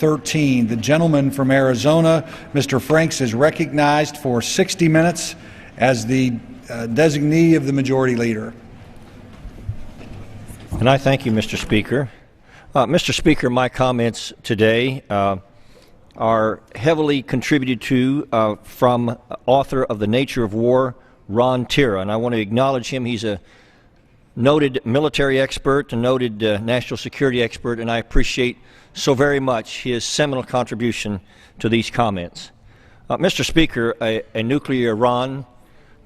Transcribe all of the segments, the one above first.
13. The gentleman from Arizona, Mr. Franks, is recognized for 60 minutes as the designee of the Majority Leader. And I thank you, Mr. Speaker. Mr. Speaker, my comments today are heavily contributed to from author of The Nature of War, Ron Tira, and I want to acknowledge him. He's a noted military expert, a noted national security expert, and I appreciate so very much his seminal contribution to these comments. Mr. Speaker, a nuclear Iran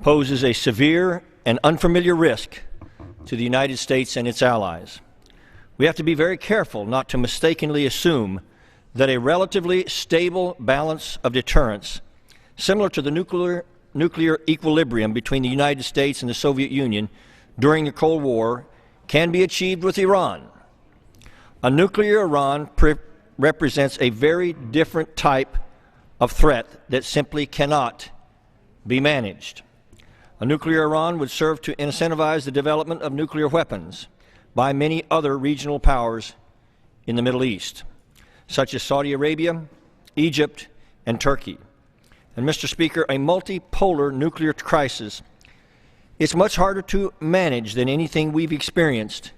poses a severe and unfamiliar risk to the United States and its allies. We have to be very careful not to mistakenly assume that a relatively stable balance of deterrence, similar to the nuclear equilibrium between the United States and the Soviet Union during the Cold War, can be achieved with Iran. A nuclear Iran represents a very different type of threat that simply cannot be managed. A nuclear Iran would serve to incentivize the development of nuclear weapons by many other regional powers in the Middle East, such as Saudi Arabia, Egypt, and Turkey. And Mr. Speaker, a multipolar nuclear crisis is much harder to manage than anything we've experienced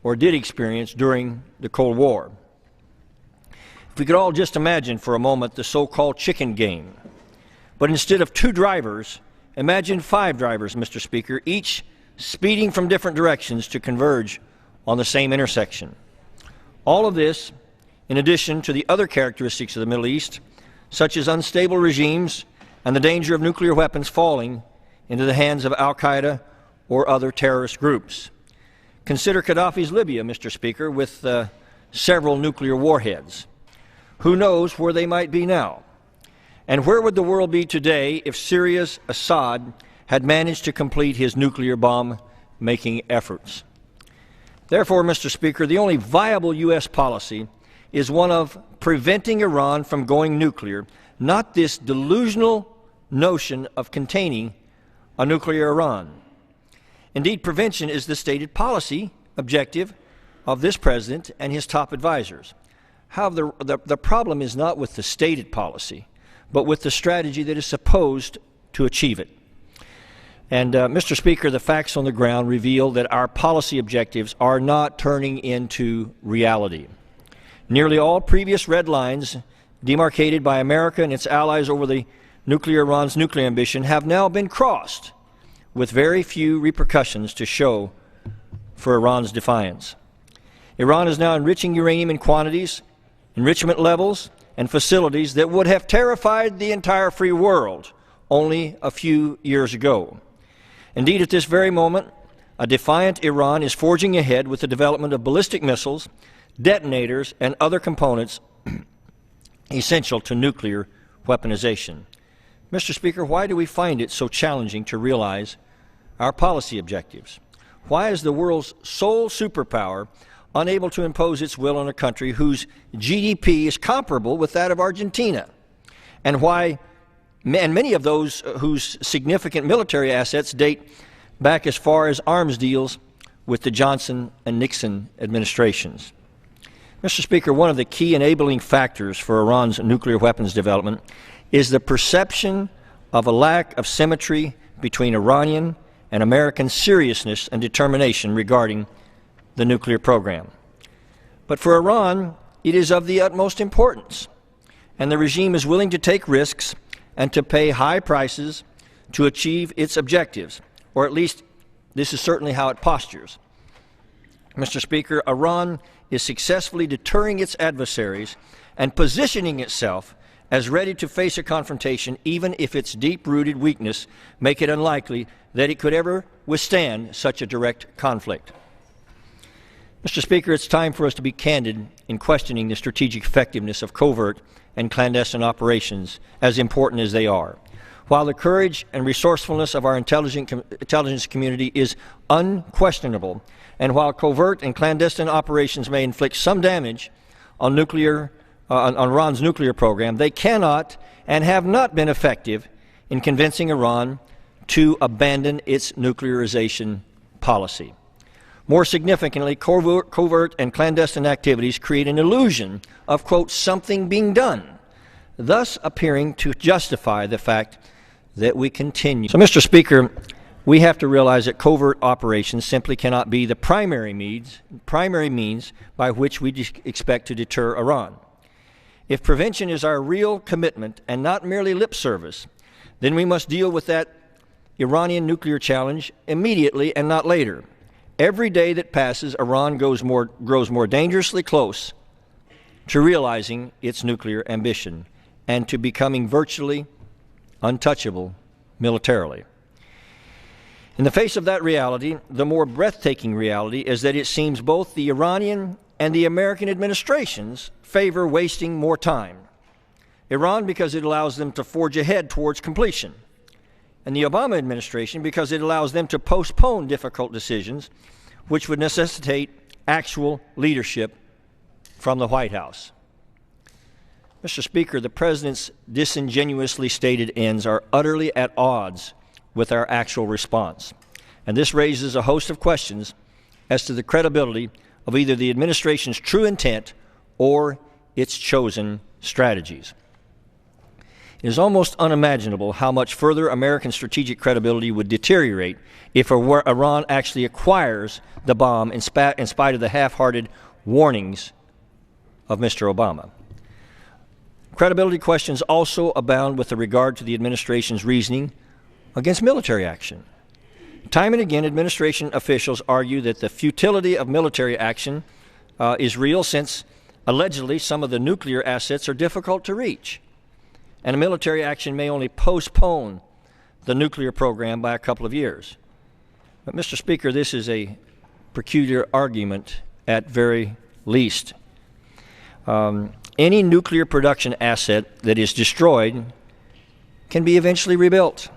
or did experience during the Cold War. If we could all just imagine for a moment the so-called chicken game, but instead of 2 drivers, imagine 5 drivers, Mr. Speaker, each speeding from different directions to converge on the same intersection. All of this, in addition to the other characteristics of the Middle East, such as unstable regimes and the danger of nuclear weapons falling into the hands of al-Qaeda or other terrorist groups. Consider Gaddafi's Libya, Mr. Speaker, with several nuclear warheads. Who knows where they might be now? And where would the world be today if Syria's Assad had managed to complete his nuclear bomb-making efforts? Therefore, Mr. Speaker, the only viable U.S. policy is one of preventing Iran from going nuclear, not this delusional notion of containing a nuclear Iran. Indeed, prevention is the stated policy objective of this president and his top advisors. However, the problem is not with the stated policy, but with the strategy that is supposed to achieve it. And Mr. Speaker, the facts on the ground reveal that our policy objectives are not turning into reality. Nearly all previous red lines demarcated by America and its allies over the Iran's nuclear ambition have now been crossed, with very few repercussions to show for Iran's defiance. Iran is now enriching uranium in quantities, enrichment levels, and facilities that would have terrified the entire free world only a few years ago. Indeed, at this very moment, a defiant Iran is forging ahead with the development of ballistic missiles, detonators, and other components essential to nuclear weaponization. Mr. Speaker, why do we find it so challenging to realize our policy objectives? Why is the world's sole superpower unable to impose its will on a country whose GDP is comparable with that of Argentina? And many of those whose significant military assets date back as far as arms deals with the Johnson and Nixon administrations. Mr. Speaker, one of the key enabling factors for Iran's nuclear weapons development is the perception of a lack of symmetry between Iranian and American seriousness and determination regarding the nuclear program. But for Iran, it is of the utmost importance, and the regime is willing to take risks and to pay high prices to achieve its objectives, or at least this is certainly how it postures. Mr. Speaker, Iran is successfully deterring its adversaries and positioning itself as ready to face a confrontation, even if its deep-rooted weakness make it unlikely that it could ever withstand such a direct conflict. Mr. Speaker, it's time for us to be candid in questioning the strategic effectiveness of covert and clandestine operations, as important as they are. While the courage and resourcefulness of our intelligence community is unquestionable, and while covert and clandestine operations may inflict some damage on Iran's nuclear program, they cannot and have not been effective in convincing Iran to abandon its nuclearization policy. More significantly, covert and clandestine activities create an illusion of, quote, something being done, thus appearing to justify the fact that we continue. So, Mr. Speaker, we have to realize that covert operations simply cannot be the primary means by which we expect to deter Iran. If prevention is our real commitment and not merely lip service, then we must deal with that Iranian nuclear challenge immediately and not later. Every day that passes, Iran grows more dangerously close to realizing its nuclear ambition and to becoming virtually untouchable militarily. In the face of that reality, the more breathtaking reality is that it seems both the Iranian and the American administrations favor wasting more time. Iran because it allows them to forge ahead towards completion, and the Obama administration because it allows them to postpone difficult decisions which would necessitate actual leadership from the White House. Mr. Speaker, the President's disingenuously stated ends are utterly at odds with our actual response, and this raises a host of questions as to the credibility of either the administration's true intent or its chosen strategies. It is almost unimaginable how much further American strategic credibility would deteriorate if Iran actually acquires the bomb in spite of the half-hearted warnings of Mr. Obama. Credibility questions also abound with regard to the administration's reasoning against military action. Time and again, administration officials argue that the futility of military action is real since allegedly some of the nuclear assets are difficult to reach, and a military action may only postpone the nuclear program by a couple of years. But, Mr. Speaker, this is a peculiar argument at very least. Any nuclear production asset that is destroyed can be eventually rebuilt.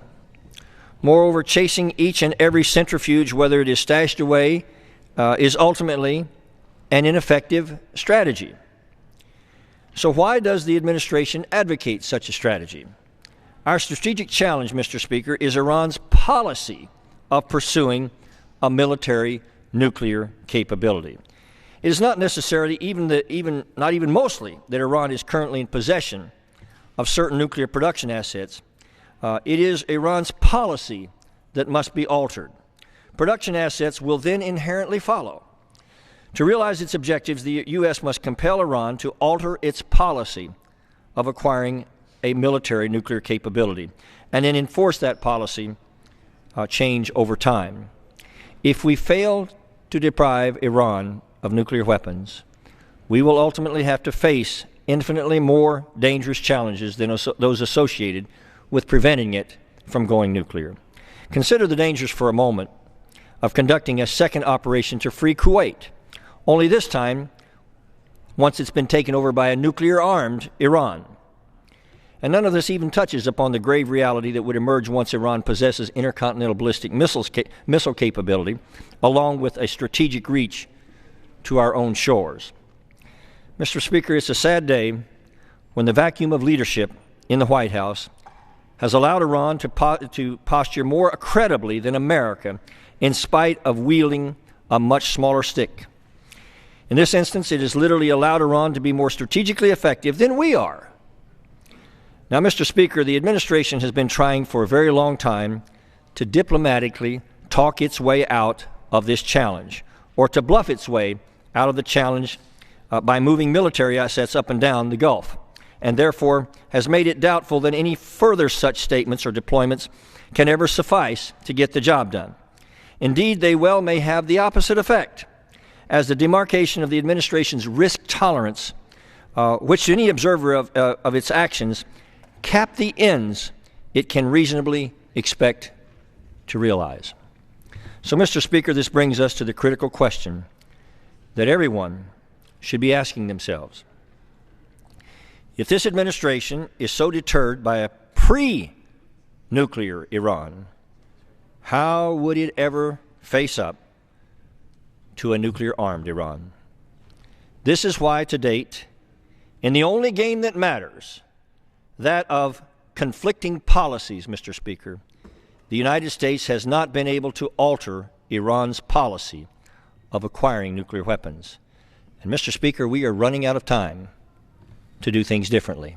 Moreover, chasing each and every centrifuge, whether it is stashed away, is ultimately an ineffective strategy. So why does the administration advocate such a strategy? Our strategic challenge, Mr. Speaker, is Iran's policy of pursuing a military nuclear capability. It is not necessarily not even mostly that Iran is currently in possession of certain nuclear production assets. It is Iran's policy that must be altered. Production assets will then inherently follow. To realize its objectives, the U.S. must compel Iran to alter its policy of acquiring a military nuclear capability and then enforce that policy change over time. If we fail to deprive Iran of nuclear weapons, we will ultimately have to face infinitely more dangerous challenges than those associated with preventing it from going nuclear. Consider the dangers for a moment of conducting a second operation to free Kuwait, only this time once it's been taken over by a nuclear-armed Iran. And none of this even touches upon the grave reality that would emerge once Iran possesses intercontinental ballistic missile capability, along with a strategic reach to our own shores. Mr. Speaker, it's a sad day when the vacuum of leadership in the White House has allowed Iran to posture more credibly than America in spite of wielding a much smaller stick. In this instance, it has literally allowed Iran to be more strategically effective than we are. Now, Mr. Speaker, the administration has been trying for a very long time to diplomatically talk its way out of this challenge, or to bluff its way out of the challenge by moving military assets up and down the Gulf, and therefore has made it doubtful that any further such statements or deployments can ever suffice to get the job done. Indeed, they well may have the opposite effect, as the demarcation of the administration's risk tolerance, which to any observer of its actions cap the ends it can reasonably expect to realize. So, Mr. Speaker, this brings us to the critical question that everyone should be asking themselves. If this administration is so deterred by a pre-nuclear Iran, how would it ever face up to a nuclear-armed Iran? This is why, to date, in the only game that matters, that of conflicting policies, Mr. Speaker, the United States has not been able to alter Iran's policy of acquiring nuclear weapons. And Mr. Speaker, we are running out of time to do things differently.